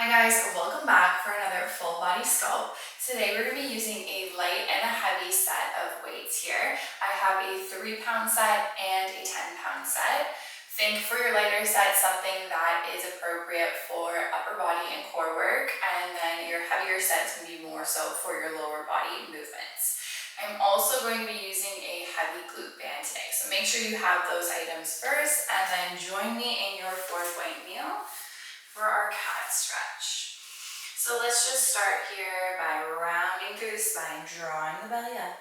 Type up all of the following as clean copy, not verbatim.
Hi guys, welcome back for another full body sculpt. Today we're going to be using a light and a heavy set of weights here. I have a 3-pound set and a 10-pound set. Think for your lighter set something that is appropriate for upper body and core work, and then your heavier sets can be more so for your lower body movements. I'm also going to be using a heavy glute band today, so make sure you have those items first, and then join me in your 4-point meal for our cat stretch. So let's just start here by rounding through the spine, drawing the belly up,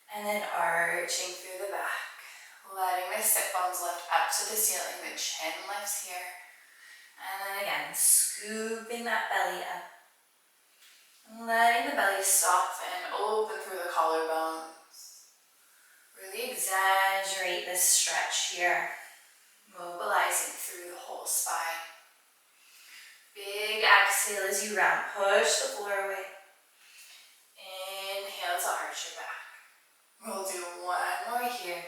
and then arching through the back, letting the sit bones lift up to the ceiling, the chin lifts here, and then again, scooping that belly up, letting the belly soften, open through the collarbones. Really exaggerate this stretch here, mobilizing through the whole spine. Big exhale as you round, push the floor away. Inhale to arch your back. We'll do one more here.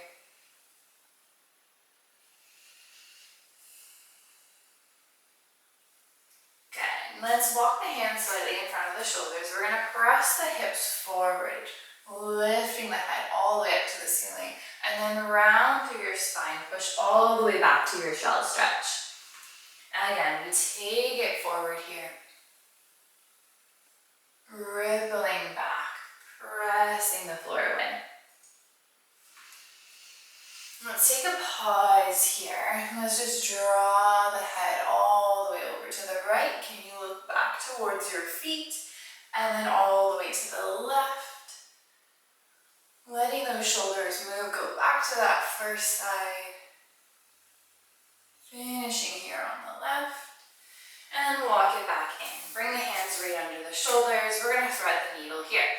Good. Let's walk the hands slightly in front of the shoulders. We're going to press the hips forward, lifting the head all the way up to the ceiling. And then round through your spine, push all the way back to your shell stretch. And again, we take it forward here. Rippling back, pressing the floor away. Let's take a pause here. Let's just draw the head all the way over to the right. Can you look back towards your feet? And then all the way to the left. Letting those shoulders move, go back to that first side. Finishing here on the left. And walk it back in. Bring the hands right under the shoulders. We're going to thread the needle here.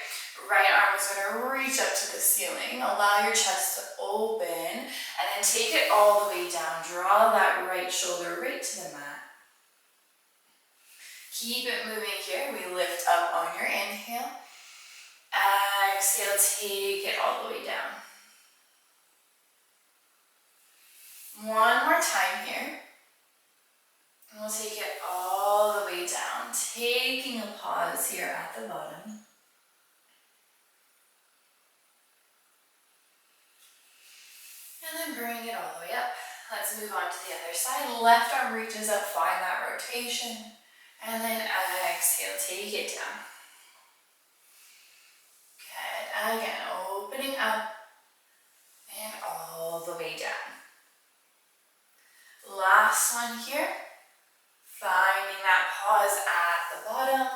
Right arm is going to reach up to the ceiling. Allow your chest to open. And then take it all the way down. Draw that right shoulder right to the mat. Keep it moving here. We lift up on your inhale. Exhale, take it all the way down. One more time here. And we'll take it all the way down, taking a pause here at the bottom. And then bring it all the way up. Let's move on to the other side. Left arm reaches up, find that rotation. And then exhale, take it down. Good. Again, opening up and all the way down. Last one here. Finding that pause at the bottom.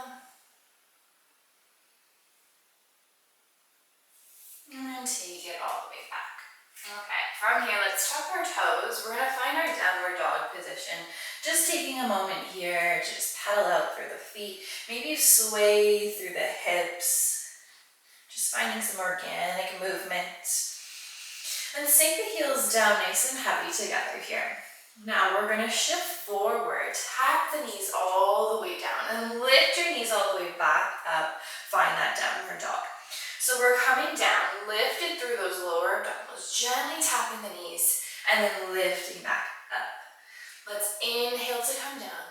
And then take it all the way back. Okay, from here, let's tuck our toes. We're going to find our downward dog position. Just taking a moment here, just pedal out through the feet. Maybe sway through the hips. Just finding some organic movement. And sink the heels down nice and heavy together here. Now we're going to shift forward, tap the knees all the way down, and lift your knees all the way back up. Find that downward dog. So we're coming down, lifted through those lower abdominals, gently tapping the knees, and then lifting back up. Let's inhale to come down.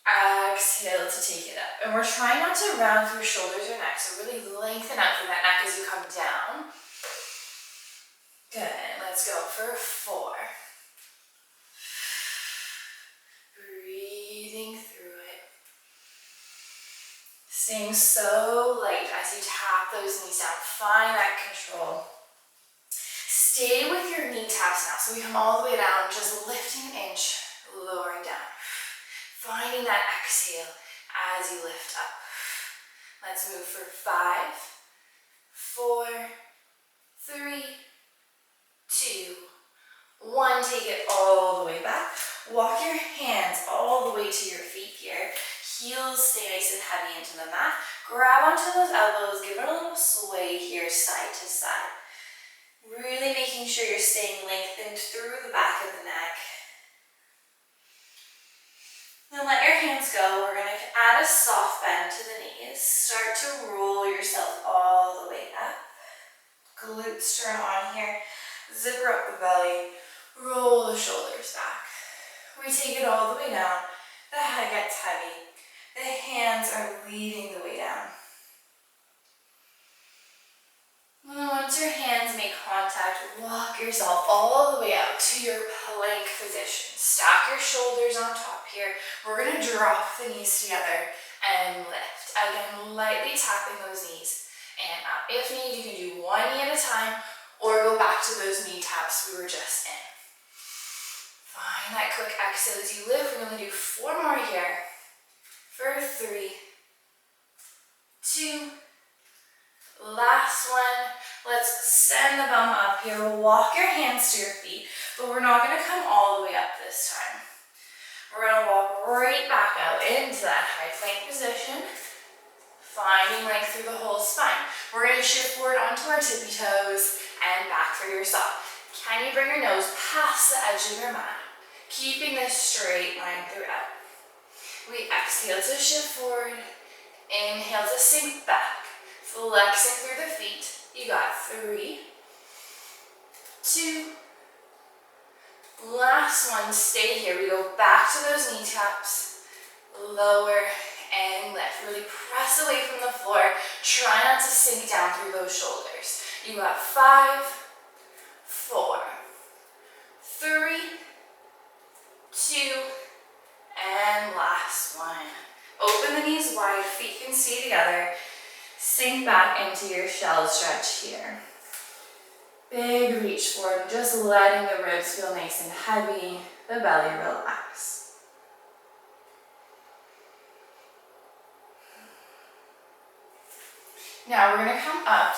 Exhale to take it up. And we're trying not to round through shoulders or neck, so really lengthen up through that neck as you come down. Good. Let's go for 4. Staying so light as you tap those knees down. Find that control. Stay with your knee taps now. So we come all the way down, just lifting an inch, lowering down. Finding that exhale as you lift up. Let's move for 5, 4, 3, 2, 1. Take it all the way back. Walk your hands all the way to your feet here. Heels stay nice and heavy into the mat. Grab onto those elbows, give it a little sway here, side to side. Really making sure you're staying lengthened through the back of the neck. Then let your hands go. We're going to add a soft bend to the knees. Start to roll yourself all the way up. Glutes turn on here. Zipper up the belly. Roll the shoulders back. We take it all the way down. The head gets heavy. The hands are leading the way down. And then once your hands make contact, walk yourself all the way out to your plank position. Stack your shoulders on top here. We're going to drop the knees together and lift. Again, lightly tapping those knees and up. If needed, you can do one knee at a time or go back to those knee taps we were just in. Find that quick exhale as you lift. We're going to do 4 more here. For 3, 2, last one. Let's send the bum up here. We'll walk your hands to your feet, but we're not going to come all the way up this time. We're going to walk right back out into that high plank position, finding length through the whole spine. We're going to shift forward onto our tippy toes and back for your stop. Can you bring your nose past the edge of your mat, keeping this straight line throughout? We exhale to shift forward, inhale to sink back, flexing through the feet. You got 3, 2, last one, stay here. We go back to those knee taps, lower and lift. Really press away from the floor. Try not to sink down through those shoulders. You got 5, 4, 3, 2, and last one. Open the knees wide, feet can stay together. Sink back into your shell stretch here. Big reach forward, just letting the ribs feel nice and heavy, the belly relax. Now we're going to come up,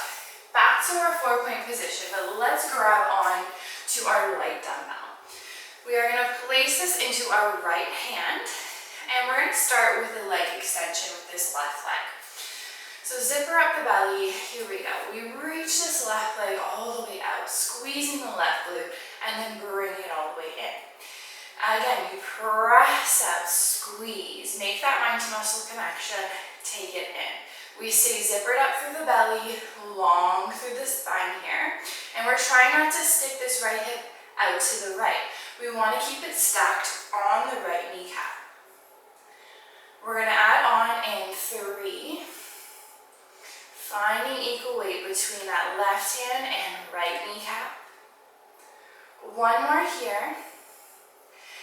back to our 4-point position, but let's grab on to our light dumbbell. We are going to place this into our right hand, and we're going to start with a leg extension with this left leg. So zipper up the belly, here we go. We reach this left leg all the way out, squeezing the left glute, and then bring it all the way in. Again, you press out, squeeze, make that mind to muscle connection, take it in. We stay zippered up through the belly, long through the spine here, and we're trying not to stick this right hip out to the right. We want to keep it stacked on the right kneecap. We're going to add on in 3, finding equal weight between that left hand and right kneecap. 1 more here.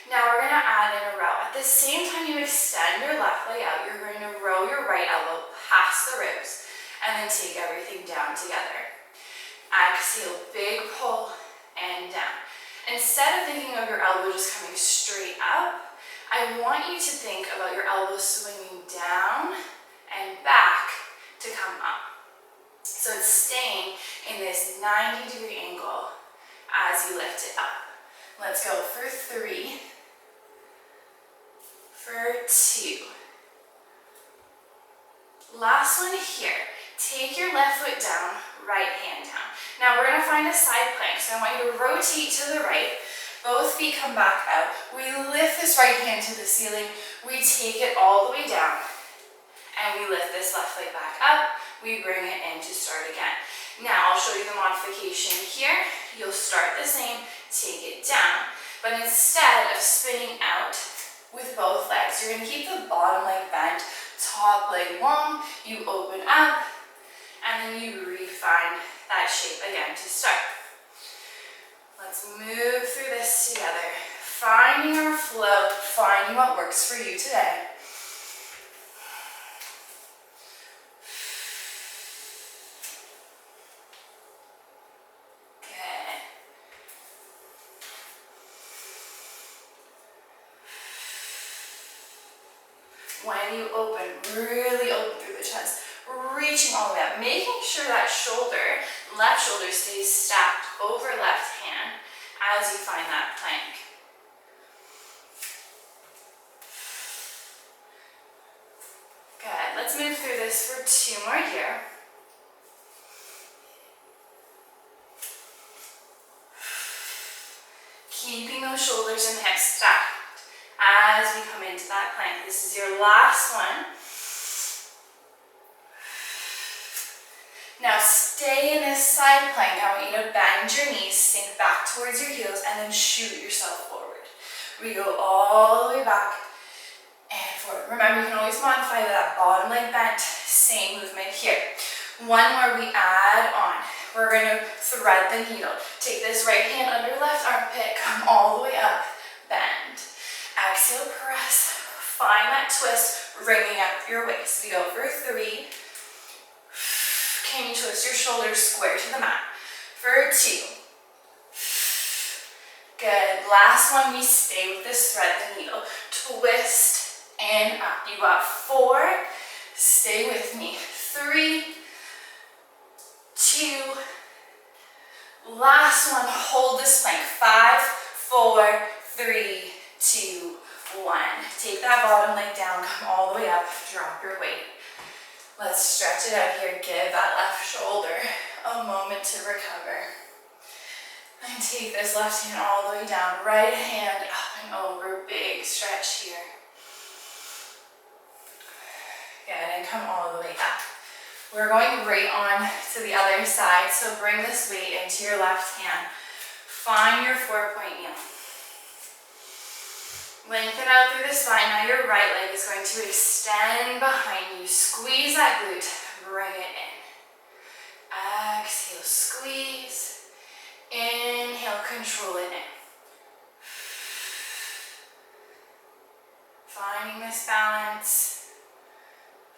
Now we're going to add in a row. At the same time you extend your left leg out, you're going to row your right elbow past the ribs and then take everything down together. Exhale, big pull and down. Instead of thinking of your elbow just coming straight up, I want you to think about your elbow swinging down and back to come up. So it's staying in this 90-degree angle as you lift it up. Let's go for 3, for 2. Last one here. Take your left foot down, right hand down. Now we're going to find a side plank, so I want you to rotate to the right. Both feet come back out. We lift this right hand to the ceiling. We take it all the way down. And we lift this left leg back up. We bring it in to start again. Now I'll show you the modification here. You'll start the same, take it down. But instead of spinning out with both legs, you're going to keep the bottom leg bent, top leg long. You open up, and then you refine that shape again to start. Let's move through this together. Finding our flow, finding what works for you today. When you open, really open through the chest, reaching all the way up, making sure that shoulder, left shoulder stays stacked over left hand as you find that plank. Good, let's move through this for 2 more here. Keeping those shoulders and hips stacked as we come into that plank. This is your last one. Now stay in this side plank. I want you to bend your knees, sink back towards your heels, and then shoot yourself forward. We go all the way back forward. Remember, you can always modify that bottom leg bent, same movement here. One more we add on. We're gonna thread the needle. Take this right hand under left armpit, come all the way up, bend. Exhale, press, find that twist, ringing up your waist. We go for 3. Can you twist your shoulders square to the mat? For 2. Good. Last one, we stay with this thread the needle. Twist and up. You got 4. Stay with me. 3, 2. Last one, hold this plank. 5, 4, 3, 2, 1. Take that bottom leg down, come all the way up, drop your weight. Let's stretch it out here. Give that left shoulder a moment to recover. And take this left hand all the way down, right hand up and over, big stretch here. Good, and come all the way up. We're going right on to the other side, so bring this weight into your left hand. Find your 4-point kneel. Lengthen out through the spine. Now your right leg is going to extend behind you. Squeeze that glute, bring it in. Exhale, squeeze. Inhale, control it in. Finding this balance,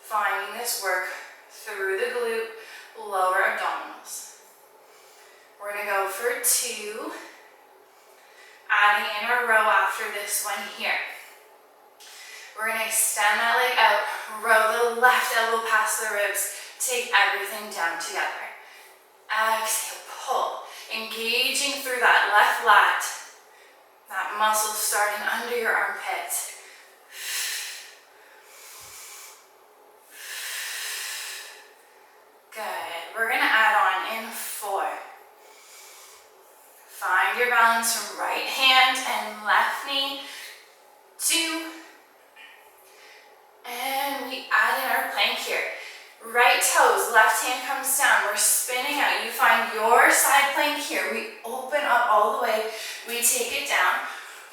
finding this work through the glute, lower abdominals. We're gonna go for 2. Adding in a row after this one here. We're gonna extend that leg out, row the left elbow past the ribs, take everything down together. Exhale, pull. Engaging through that left lat, that muscle starting under your armpit. Good. We're gonna add on in 4. Find your balance from right hand and left knee. 2. And we add in our plank here. Right toes, left hand comes down. We're spinning out. You find your side plank here. We open up all the way. We take it down.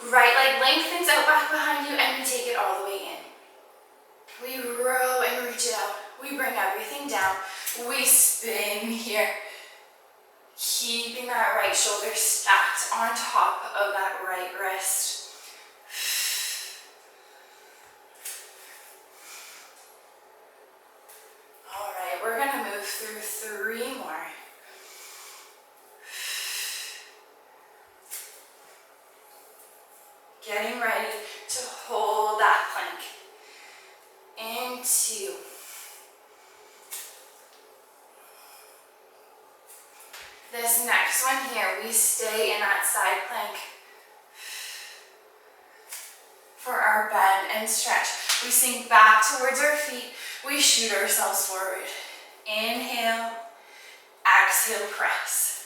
Right leg lengthens out back behind you and we take it all the way in. We row and reach it out. We bring everything down. We spin here. Keeping that right shoulder stacked on top of that right wrist. All right, we're gonna move through 3 more. Getting ready to hold that plank. Into. This next one here, we stay in that side plank for our bend and stretch. We sink back towards our feet. We shoot ourselves forward. Inhale, exhale, press.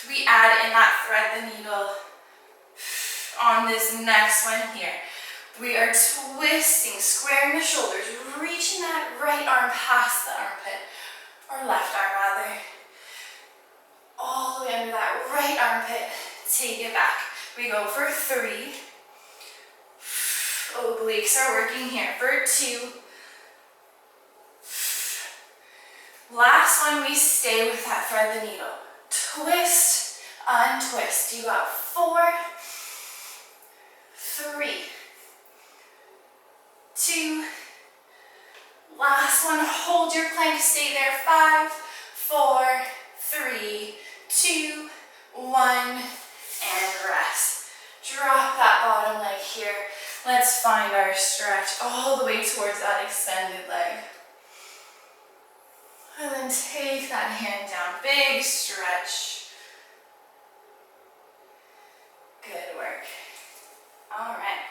We add in that thread the needle on this next one here. We are twisting, squaring the shoulders, reaching that right arm past the armpit. Or left arm rather, all the way under that right armpit, take it back. We go for 3, obliques are working here, for 2, last one we stay with that thread the needle, twist, untwist, you got 4, 3, 2, last one, hold your plank, stay there, 5, 4, 3, 2, 1, and rest. Drop that bottom leg here. Let's find our stretch all the way towards that extended leg. And then take that hand down, big stretch. Good work. All right,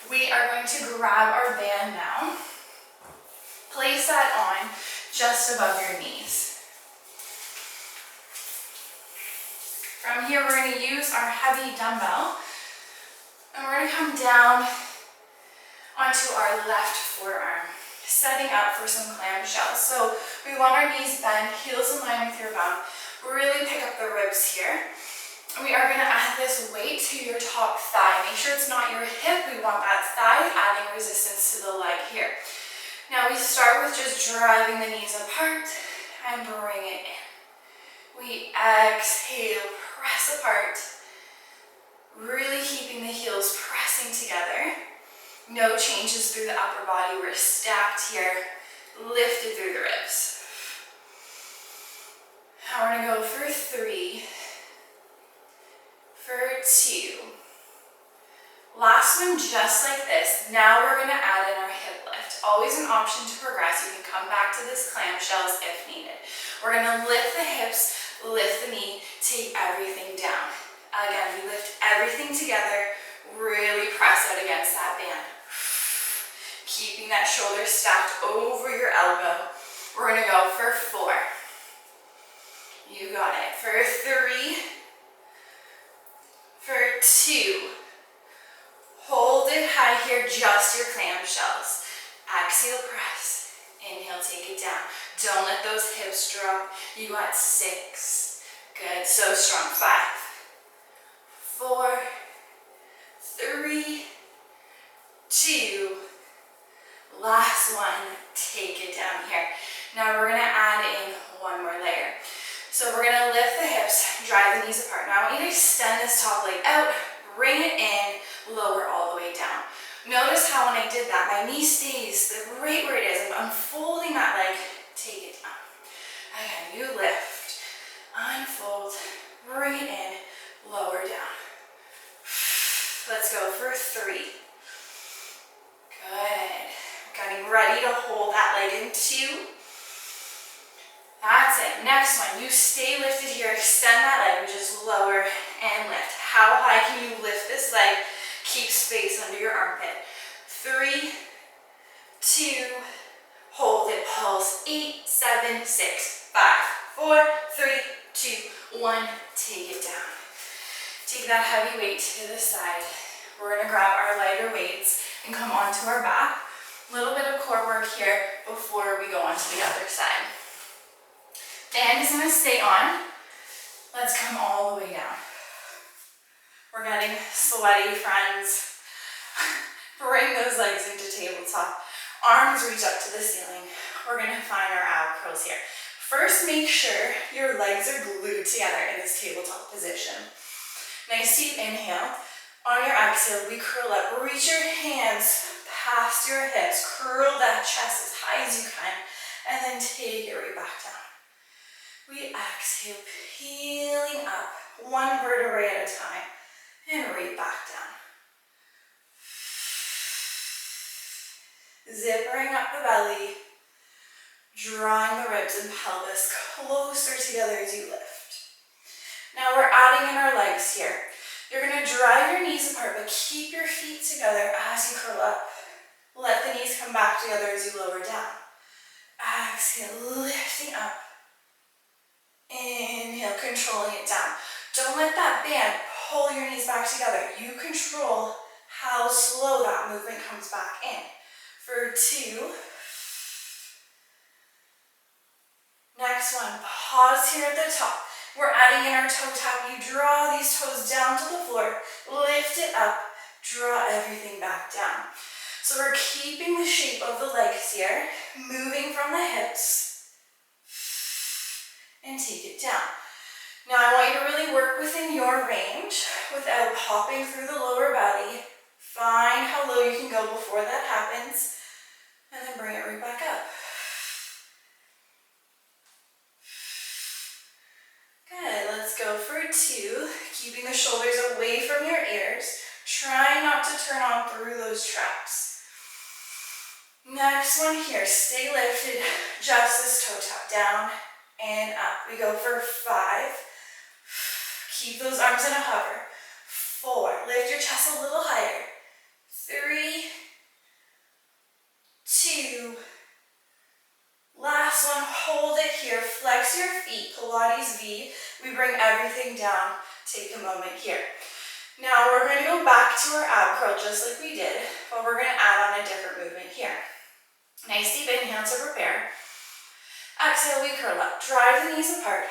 we are going to grab our band now. Place that on just above your knees. From here, we're going to use our heavy dumbbell, and we're going to come down onto our left forearm, setting up for some clamshells. So we want our knees bent, heels in line with your bum. Really pick up the ribs here. And we are going to add this weight to your top thigh. Make sure it's not your hip. We want that thigh adding resistance to the leg here. Now we start with just driving the knees apart and bring it in. We exhale, press apart, really keeping the heels pressing together. No changes through the upper body. We're stacked here, lifted through the ribs. Now we're gonna go for 3, for 2. Last one just like this. Now we're gonna add in our hip lift. Always an option to progress. You can come back to this clamshells if needed. We're gonna lift the hips, lift the knee, take everything down. Again, we lift everything together, really press out against that band. Keeping that shoulder stacked over your elbow. We're gonna go for 4. You got it. For 3, for 2. Hold it high here, just your clamshells. Exhale, press. Inhale, take it down. Don't let those hips drop. You got 6. Good, so strong. 5, 4, 3, 2. Last one, take it down here. Now we're gonna add in one more layer. So we're gonna lift the hips, drive the knees apart. Now I want you to extend this top leg out, bring it in, lower all the way down. Notice how when I did that, my knee stays right where it is. I'm unfolding that leg, take it down. Again, you lift, unfold, bring it in, lower down. Let's go for 3. Good. Getting ready to hold that leg in 2. That's it. Next one, you stay lifted here. Extend that leg, which is lower and lift. How high can you lift this leg? Keep space under your armpit. 3, 2, hold it, pulse. 8, 7, 6, 5, 4, 3, 2, 1. Take it down. Take that heavy weight to the side. We're gonna grab our lighter weights and come onto our back. A little bit of core work here before we go on to the other side. Band is gonna stay on. Let's come all the way down. We're getting sweaty, friends. Bring those legs into tabletop. Arms reach up to the ceiling. We're gonna find our ab curls here. First, make sure your legs are glued together in this tabletop position. Nice deep inhale. On your exhale, we curl up. Reach your hands past your hips. Curl that chest as high as you can. And then take it right back down. We exhale, peeling up, one vertebrae at a time, and right back down. Zippering up the belly, drawing the ribs and pelvis closer together as you lift. Now we're adding in our legs here. You're gonna drive your knees apart, but keep your feet together as you curl up. Let the knees come back together as you lower down. Exhale, lifting up. Inhale, controlling it down. Don't let that band pull your knees back together. You control how slow that movement comes back in. For 2. Next one, pause here at the top. We're adding in our toe tap. You draw these toes down to the floor, lift it up, draw everything back down. So we're keeping the shape of the legs here, moving from the hips, and take it down. Now I want you to really work within your range without popping through the lower body. Find how low you can go before that happens, and then bring it right back up. Good, let's go for 2, keeping the shoulders away from your ears. Try not to turn on through those traps. Next one here, stay lifted, just this toe tap down and up. We go for 5. Keep those arms in a hover. 4, lift your chest a little higher. 3, 2, last one, hold it here. Flex your feet, Pilates V. We bring everything down. Take a moment here. Now we're going to go back to our ab curl just like we did, but we're going to add on a different movement here. Nice deep inhale to prepare. Exhale, we curl up. Drive the knees apart.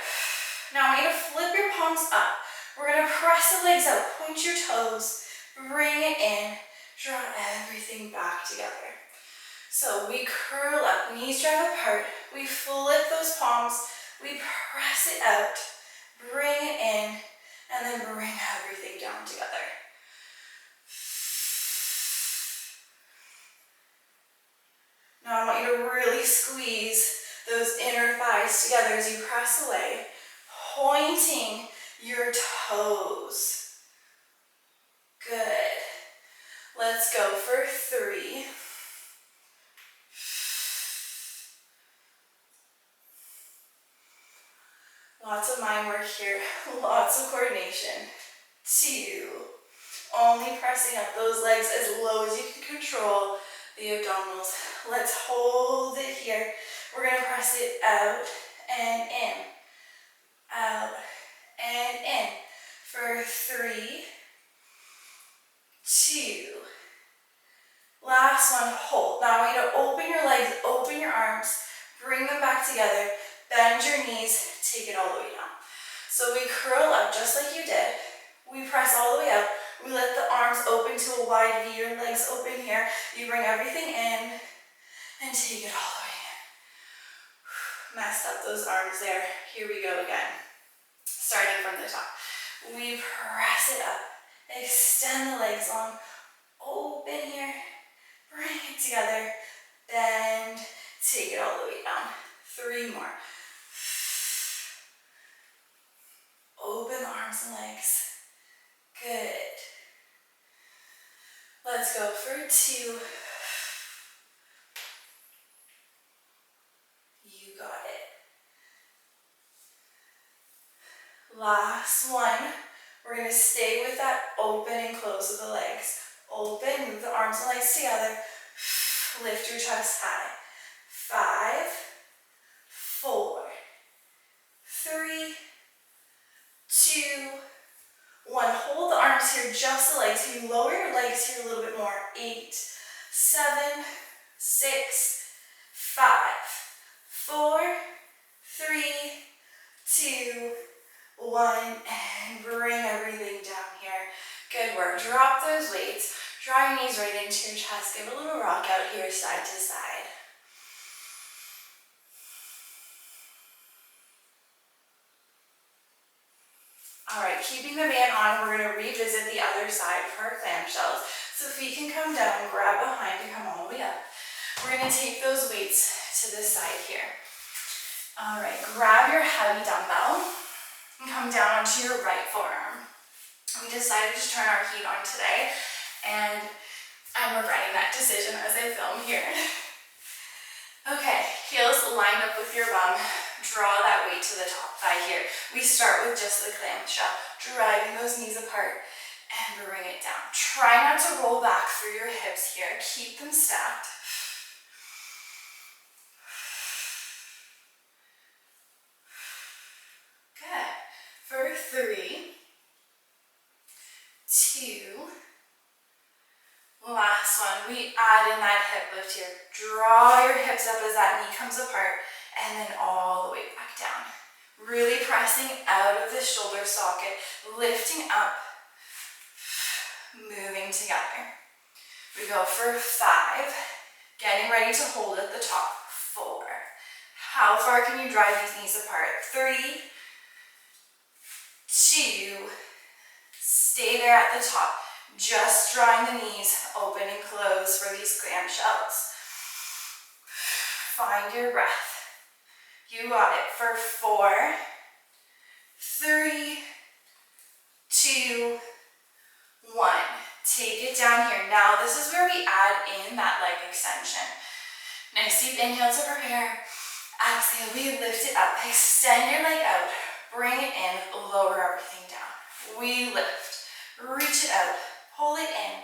Now I want you to flip your palms up. We're gonna press the legs out, point your toes, bring it in, draw everything back together. So we curl up, knees drive apart, we flip those palms, we press it out, bring it in, and then bring everything down together. Now I want you to really squeeze those inner thighs together as you press away, pointing your toes. Good. Let's go for 3. Lots of mind work here, lots of coordination. 2. Only pressing up those legs as low as you can control the abdominals. Let's hold it here. We're gonna press it out and in, out and in for 3, 2. Last one, hold. Now I want you to open your legs, open your arms, bring them back together, bend your knees, take it all the way down. So we curl up just like you did. We press all the way up. We let the arms open to a wide V, your legs open here. You bring everything in and take it all the way in. Messed up those arms there. Here we go again. Starting from the top. We press it up. Extend the legs long. Open here. Bring it together. Bend. Take it all the way down. 3 more. Open the arms and legs. Good. Let's go for 2. You got it. Last one. We're going to stay with that open and close of the legs. Open, move the arms and legs together. Lift your chest high. 5, 4, 3, 2, 1. Hold the arms here, just the legs. You lower your legs here a little bit more. 8, 7, 6, 5, 4, 3, 2, 1, and bring everything down here. Good work. Drop those weights. Draw your knees right into your chest. Give a little rock out here, side to side. All right, keeping the band on, we're going to revisit the other side for our clamshells. So feet can come down, grab behind, and come all the way up. We're going to take those weights to this side here. All right, grab your heavy dumbbell and come down onto your right forearm. We decided to turn our heat on today, and I'm regretting that decision as I film here. Okay, heels line up with your bum. Draw that weight to the top thigh here. We start with just the clamshell, driving those knees apart and bring it down. Try not to roll back through your hips here. Keep them stacked. Good. For 3, 2, last one. We add in that hip lift here. Draw your hips up as that knee comes apart and then all the way back down. Really pressing out of the shoulder socket, lifting up, moving together. We go for 5, getting ready to hold at the top. 4. How far can you drive these knees apart? 3, 2, stay there at the top. Just drawing the knees open and close for these clamshells. Find your breath. You got it for 4, 3, 2, 1. Take it down here. Now this is where we add in that leg extension. Nice deep inhale to prepare. Exhale, we lift it up. Extend your leg out. Bring it in. Lower everything down. We lift. Reach it out. Pull it in.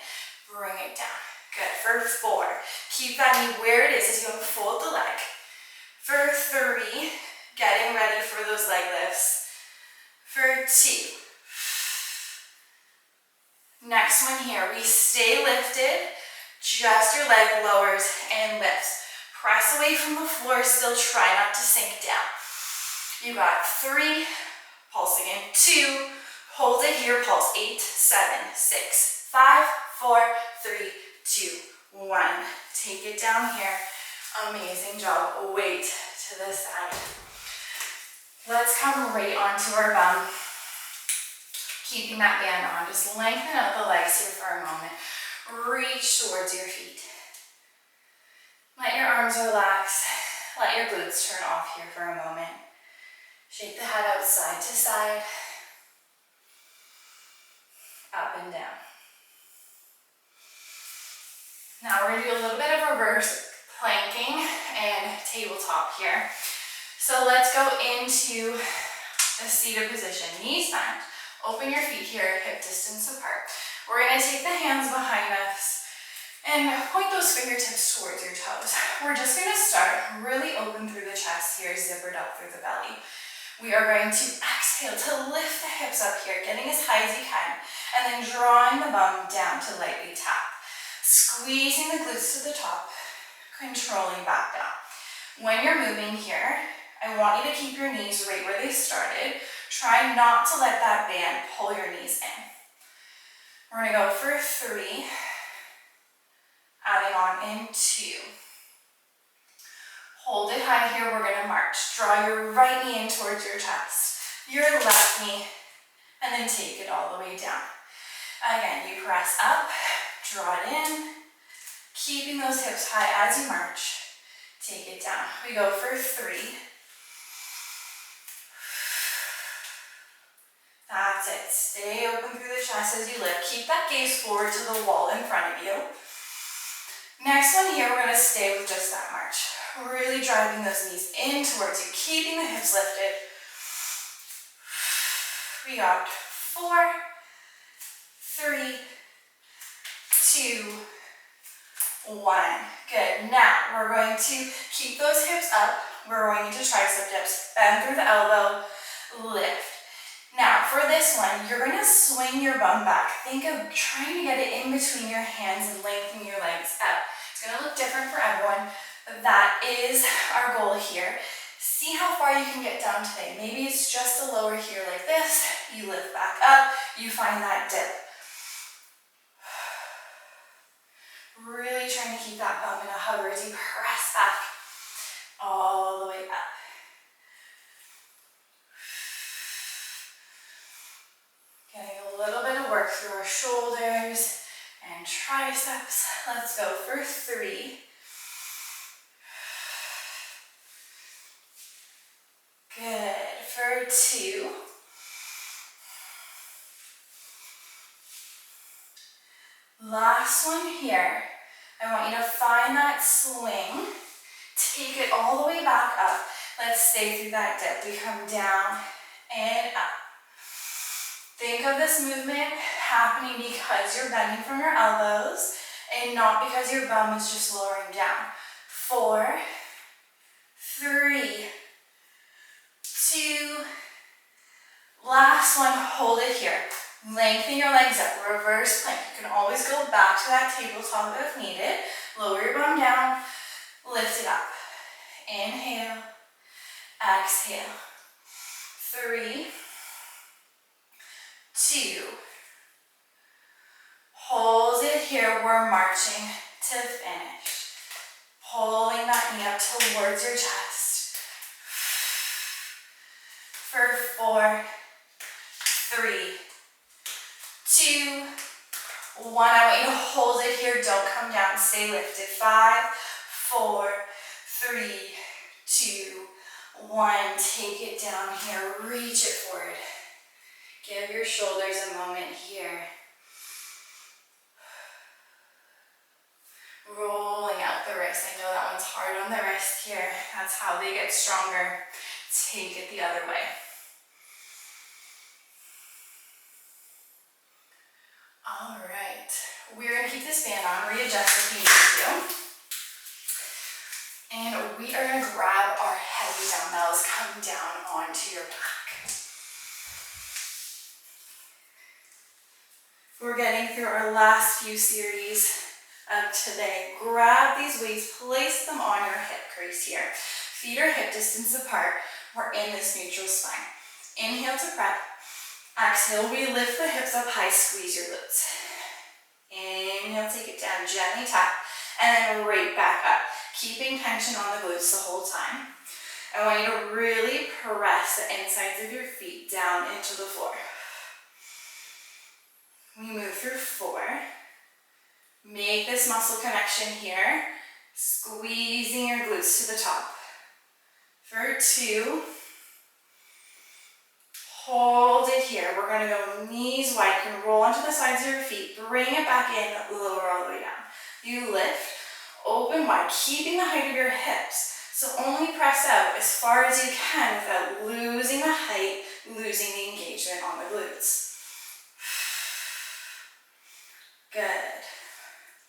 Bring it down. Good. For 4. Keep that knee where it is as you unfold the leg. For 3. Getting ready for those leg lifts. For 2. Next one here. We stay lifted. Just your leg lowers and lifts. Press away from the floor. Still try not to sink down. You got 3. Pulsing in. 2. Hold it here, pulse. 8, 7, 6, 5, 4, 3, 2, 1. Take it down here. Amazing job. Weight to the side. Let's come right onto our bum. Keeping that band on. Just lengthen out the legs here for a moment. Reach towards your feet. Let your arms relax. Let your glutes turn off here for a moment. Shake the head out side to side. Up and down. Now we're going to do a little bit of reverse planking and tabletop here. So let's go into a seated position. Knees bent. Open your feet here, hip distance apart. We're going to take the hands behind us and point those fingertips towards your toes. We're just going to start really open through the chest here, zippered up through the belly. We are going to exhale to lift the hips up here, getting as high as you can, and then drawing the bum down to lightly tap. Squeezing the glutes to the top, controlling back down. When you're moving here, I want you to keep your knees right where they started. Try not to let that band pull your knees in. We're going to go for 3, adding on in 2. Hold it high here, we're going to march. Draw your right knee in towards your chest, your left knee, and then take it all the way down. Again, you press up, draw it in, keeping those hips high as you march. Take it down. We go for 3. That's it. Stay open through the chest as you lift. Keep that gaze forward to the wall in front of you. Next one here, we're going to stay with just that march. Really driving those knees in towards you, keeping the hips lifted. We got 4, 3, 2, 1. Good. Now we're going to keep those hips up. We're going into tricep dips. Bend through the elbow, lift. Now for this one, you're going to swing your bum back. Think of trying to get it in between your hands and lengthen your legs up. It's going to look different for everyone, but that is our goal here. See how far you can get down today. Maybe it's just a lower here like this. You lift back up, you find that dip. Really trying to keep that bum in a hover as you press back all the way up. Getting a little bit of work through our shoulders and triceps. Let's go for 3. Good. For 2. Last one here. I want you to find that swing. Take it all the way back up. Let's stay through that dip. We come down and up. Think of this movement happening because you're bending from your elbows and not because your bum is just lowering down. 4, 3, 2, last one, hold it here. Lengthen your legs up, reverse plank. You can always go back to that tabletop if needed. Lower your bum down, lift it up. Inhale, exhale. 3, 2, hold it here, we're marching to finish. Pulling that knee up towards your chest. For 4, 3, 2, 1. I want you to hold it here, don't come down, stay lifted. 5, 4, 3, 2, 1. Take it down here, reach it forward. Give your shoulders a moment here. Rolling out the wrist. I know that one's hard on the wrist here. That's how they get stronger. Take it the other way. All right. We're going to keep this band on, readjust if you need to. And we are going to grab our heavy dumbbells, come down onto your back. We're getting through our last few series of today. Grab these weights, place them on your hip crease here. Feet are hip distance apart. We're in this neutral spine. Inhale to prep. Exhale, we lift the hips up high, squeeze your glutes. Inhale, take it down, gently tap, and then right back up. Keeping tension on the glutes the whole time. I want you to really press the insides of your feet down into the floor. We move through 4. Make this muscle connection here, squeezing your glutes to the top. For 2, hold it here. We're going to go knees wide. You can roll onto the sides of your feet, bring it back in, lower all the way down. You lift, open wide, keeping the height of your hips. So only press out as far as you can without losing the height, losing the engagement on the glutes. Good.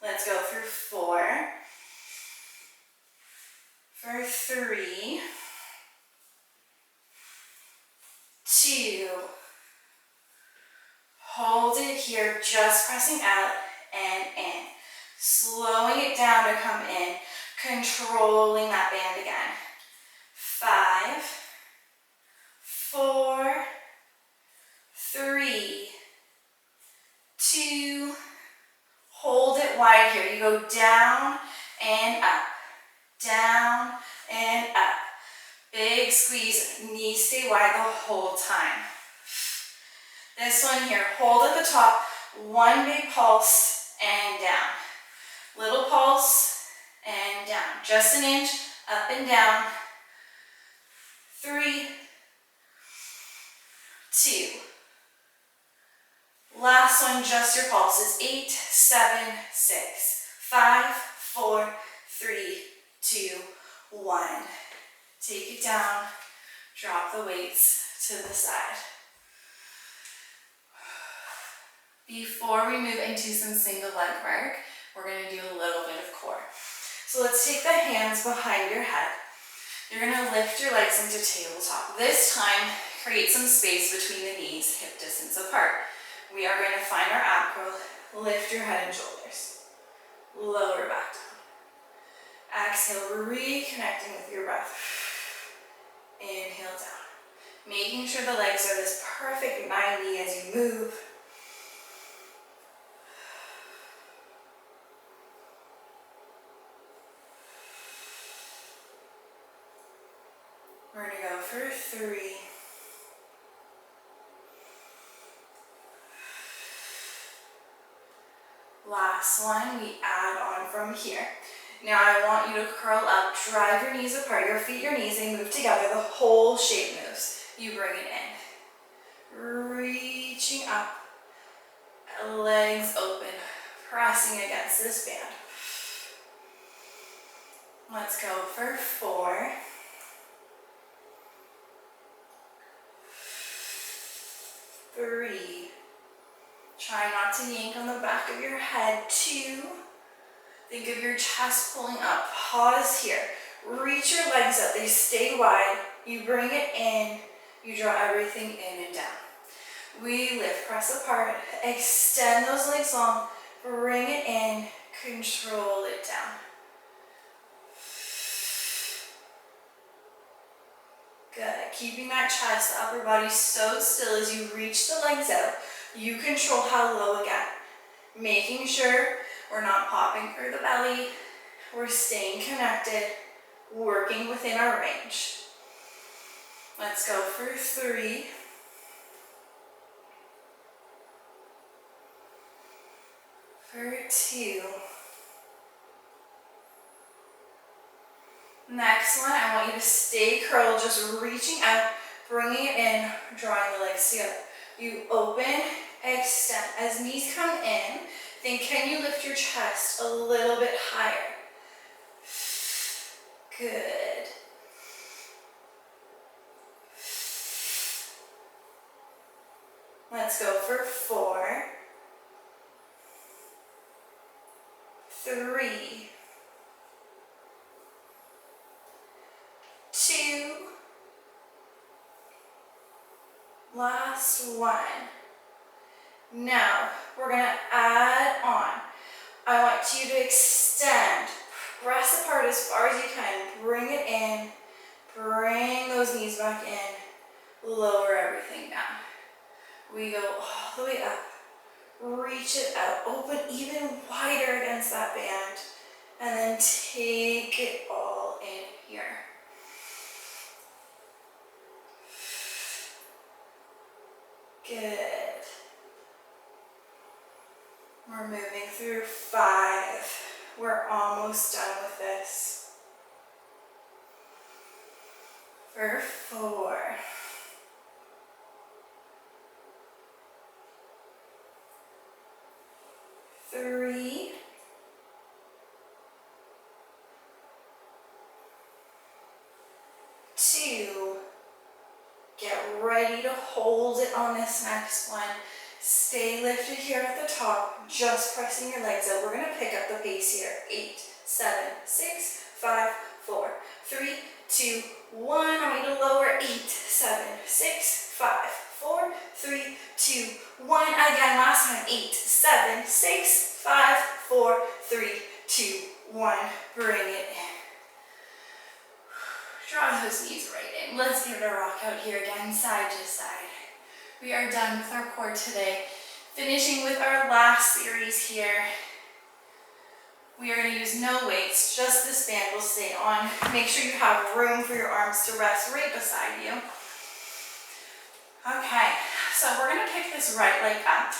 Let's go through 4. For 3, 2, hold it here, just pressing out and in. Slowing it down to come in, controlling that band again. 5, 4, 3, 2, hold it wide here. You go down and up, down and up. Big squeeze, knees stay wide the whole time. This one here, hold at the top, one big pulse and down. Little pulse and down. Just an inch, up and down. 3, 2. Last one, just your pulses. 8, 7, 6, 5, 4, 3, 2, 1. Take it down, drop the weights to the side. Before we move into some single leg work, we're going to do a little bit of core. So let's take the hands behind your head. You're going to lift your legs into tabletop. This time, create some space between the knees, hip distance apart. We are going to find our ab curl, lift your head and shoulders, lower back down. Exhale, reconnecting with your breath. Inhale down. Making sure the legs are this perfect 90 as you move. We're going to go for 3. Last one, we add on from here. Now I want you to curl up, drive your knees apart, your feet, your knees, they move together, the whole shape moves. You bring it in. Reaching up, legs open, pressing against this band. Let's go for 4. 3. Try not to yank on the back of your head. 2. Think of your chest pulling up. Pause here. Reach your legs up. They stay wide. You bring it in. You draw everything in and down. We lift, press apart. Extend those legs long. Bring it in. Control it down. Good. Keeping that chest, the upper body so still as you reach the legs out. You control how low again. Making sure we're not popping through the belly. We're staying connected, working within our range. Let's go for 3. 2. Next one, I want you to stay curled, just reaching out, bringing it in, drawing the legs together. You open, extend. As knees come in, think, can you lift your chest a little bit higher? Good. Let's go for 4. 3. 2. Last one. Now, we're going to add on. I want you to extend, press apart as far as you can, bring it in, bring those knees back in, lower everything down. We go all the way up, reach it out, open even wider against that band, and then take it all in here. Good. We're moving through 5. We're almost done with this. For 4. 3. 2. Get ready to hold it on this next one. Stay lifted here at the top, just pressing your legs out. We're going to pick up the pace here. 8, 7, 6, 5, 4, 3, 2, 1. I want you to lower. 8, 7, 6, 5, 4, 3, 2, 1. Again, last time. 8, 7, 6, 5, 4, 3, 2, 1. Bring it in. Draw those knees right in. Let's give it a rock out here again, side to side. We are done with our core today. Finishing with our last series here. We are going to use no weights, just this band will stay on. Make sure you have room for your arms to rest right beside you. Okay, so we're going to pick this right leg up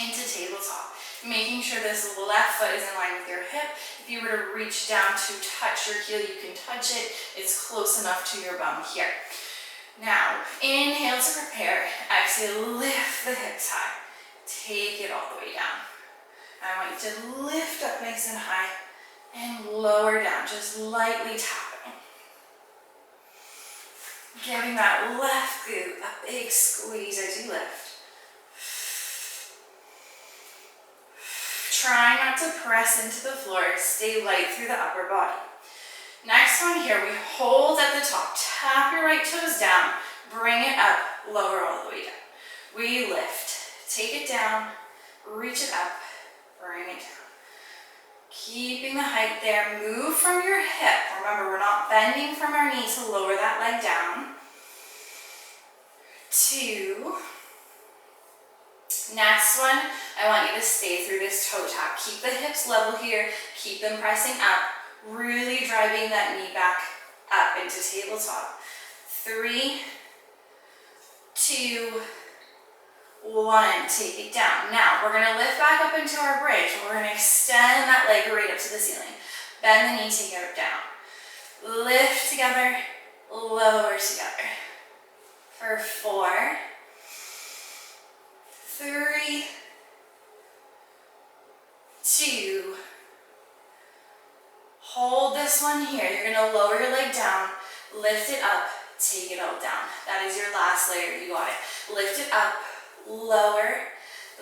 into tabletop, making sure this left foot is in line with your hip. If you were to reach down to touch your heel, you can touch it. It's close enough to your bum here. Now, inhale to prepare. Exhale, lift the hips high. Take it all the way down. I want you to lift up nice and high and lower down, just lightly tapping. Giving that left glute a big squeeze as you lift. Try not to press into the floor. Stay light through the upper body. Next one here, we hold at the top. Tap your right toes down. Bring it up. Lower all the way down. We lift. Take it down. Reach it up. Bring it down. Keeping the height there. Move from your hip. Remember, we're not bending from our knee to lower that leg down. 2. Next one, I want you to stay through this toe tap. Keep the hips level here. Keep them pressing up. Really driving that knee back up into tabletop. 3, 2, 1. Take it down. Now, we're going to lift back up into our bridge. We're going to extend that leg right up to the ceiling. Bend the knee, take it down. Lift together, lower together. For 4, 3, 2, hold this one here. You're going to lower your leg down, lift it up, take it all down. That is your last layer. You got it. Lift it up, lower,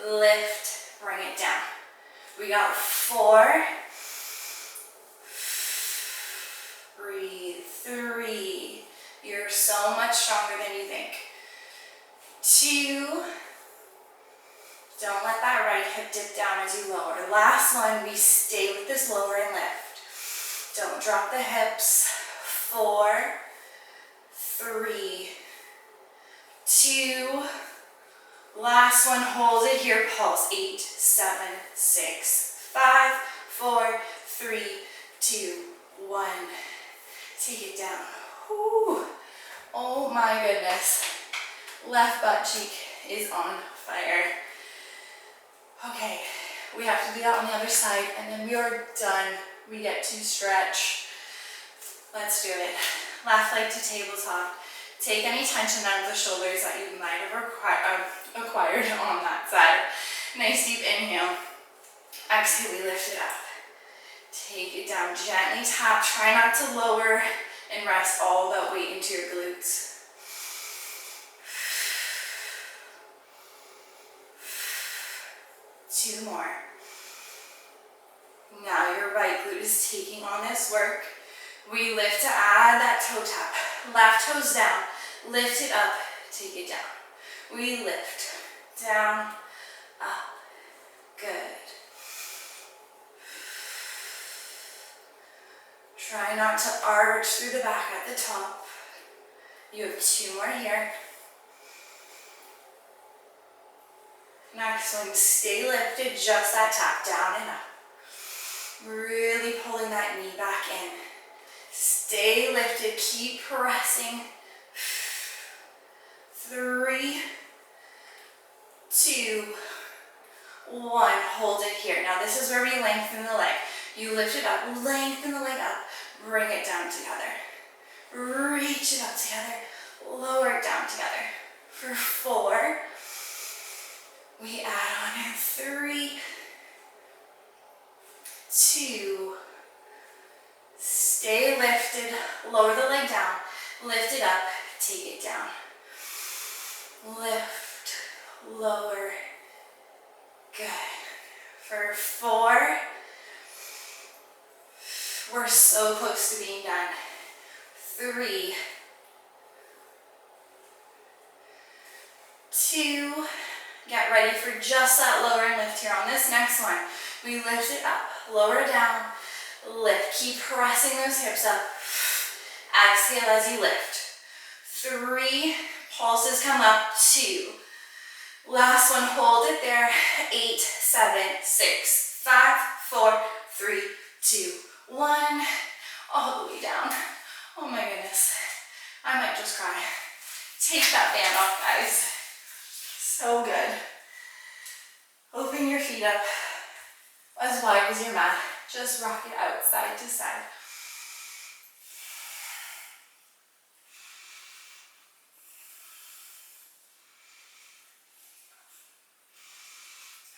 lift, bring it down. We got 4. Breathe. 3. You're so much stronger than you think. 2. Don't let that right hip dip down as you lower. Last one, we stay with this lower and lift. Don't drop the hips. 4, 3, 2. Last one, hold it here, pulse. 8, 7, 6, 5, 4, 3, 2, 1. Take it down. Whew. Oh my goodness. Left butt cheek is on fire. Okay, we have to do that on the other side and then we are done. We get to stretch. Let's do it. Left leg to tabletop. Take any tension out of the shoulders that you might have acquired on that side. Nice deep inhale. Exhale, we lift it up. Take it down, gently tap. Try not to lower and rest all that weight into your glutes. Two more. Now your right glute is taking on this work. We lift to add that toe tap. Left toes down. Lift it up. Take it down. We lift. Down. Up. Good. Try not to arch through the back at the top. You have 2 more here. Next one, stay lifted, just that tap, down and up. Really pulling that knee back in. Stay lifted, keep pressing. 3, 2, 1. Hold it here. Now this is where we lengthen the leg. You lift it up, lengthen the leg up, bring it down together. Reach it up together, lower it down together. For 4, we add on in 3, 2, stay lifted, lower the leg down, lift it up, take it down. Lift, lower, good. For 4, we're so close to being done. 3, 2, get ready for just that lower and lift here. On this next one, we lift it up, lower it down, lift. Keep pressing those hips up. Exhale as you lift. 3, pulses come up, 2. Last one, hold it there. 8, 7, 6, 5, 4, 3, 2, 1. All the way down. Oh my goodness. I might just cry. Take that band off, guys. So good. Open your feet up as wide as your mat. Just rock it out side to side.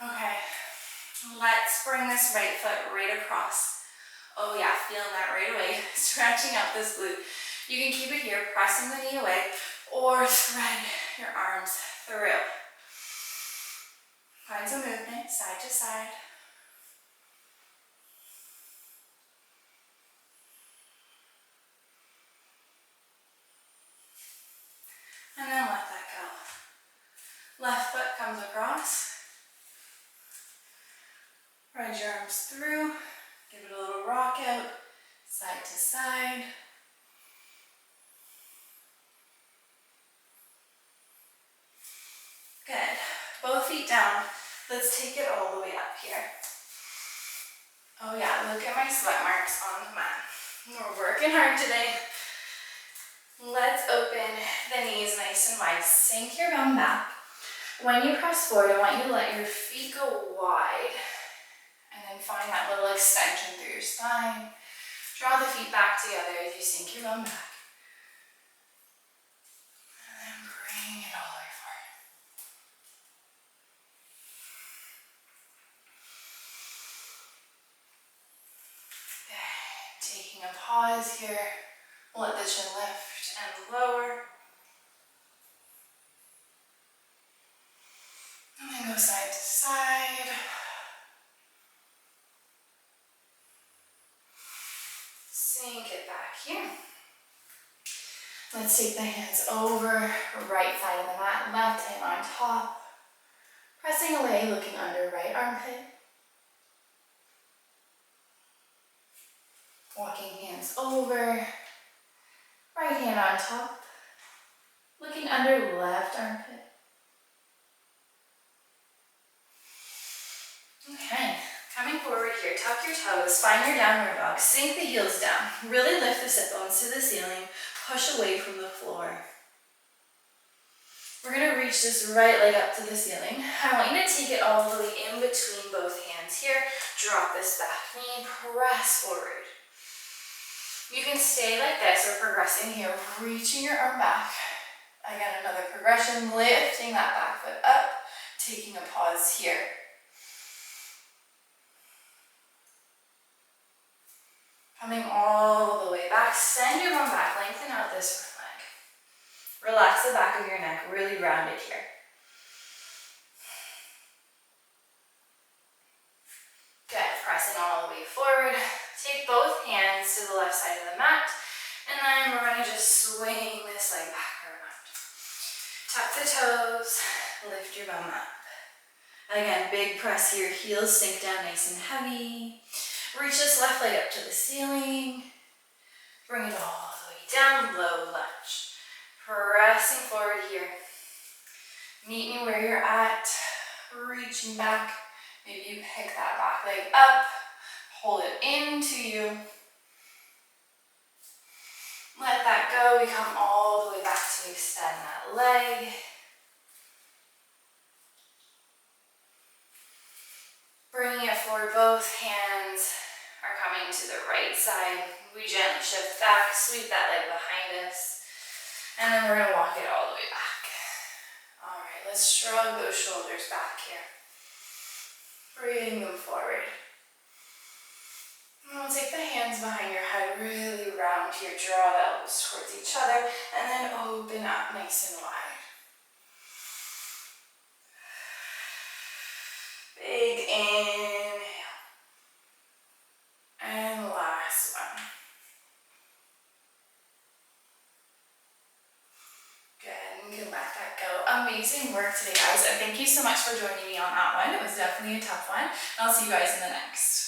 Okay, let's bring this right foot right across. Oh yeah, feeling that right away. Stretching out this glute. You can keep it here, pressing the knee away, or thread your arms through. Find some movement, side to side. And then let that go. Left foot comes across. Ride your arms through. Give it a little rock out, side to side. Good. Both feet down. Let's take it all the way up here. Oh yeah, look at my sweat marks on the mat. We're working hard today. Let's open the knees nice and wide. Sink your bum back. When you press forward, I want you to let your feet go wide. And then find that little extension through your spine. Draw the feet back together as you sink your bum back. And then bring it all the way forward. Good. Taking a pause here. Let the chin lift and lower. And then go side to side. Sink it back here. Let's take the hands over, right side of the mat, left hand on top. Pressing away, looking under right armpit. Walking hands over, right hand on top. Looking under left armpit. Okay, coming forward here, tuck your toes, find your downward dog, sink the heels down, really lift the sit bones to the ceiling, push away from the floor. We're going to reach this right leg up to the ceiling. I want you to take it all the way in between both hands here, drop this back knee, press forward. You can stay like this or progressing here, reaching your arm back. Again, another progression, lifting that back foot up, taking a pause here. Coming all the way back, send your bum back, lengthen out this front leg. Relax the back of your neck, really round it here. Good, pressing all the way forward. Take both hands to the left side of the mat, and then we're gonna just swing this leg back around. Tuck the toes, lift your bum up. Again, big press here, heels sink down nice and heavy. Reach this left leg up to the ceiling. Bring it all the way down, low lunge. Pressing forward here. Meet me where you're at. reaching back. Maybe you pick that back leg up, hold it into you. Let that go. We come all the way back to extend that leg. Bringing it forward, both hands are coming to the right side. We gently shift back, sweep that leg behind us, and then we're gonna walk it all the way back. All right, let's shrug those shoulders back here. Bring them forward. And we'll take the hands behind your head, really round here, draw the elbows towards each other, and then open up nice and wide. Big inhale. And last one. Good, and can let that go. Amazing work today, guys, and thank you so much for joining me on that one. It was definitely a tough one, and I'll see you guys in the next.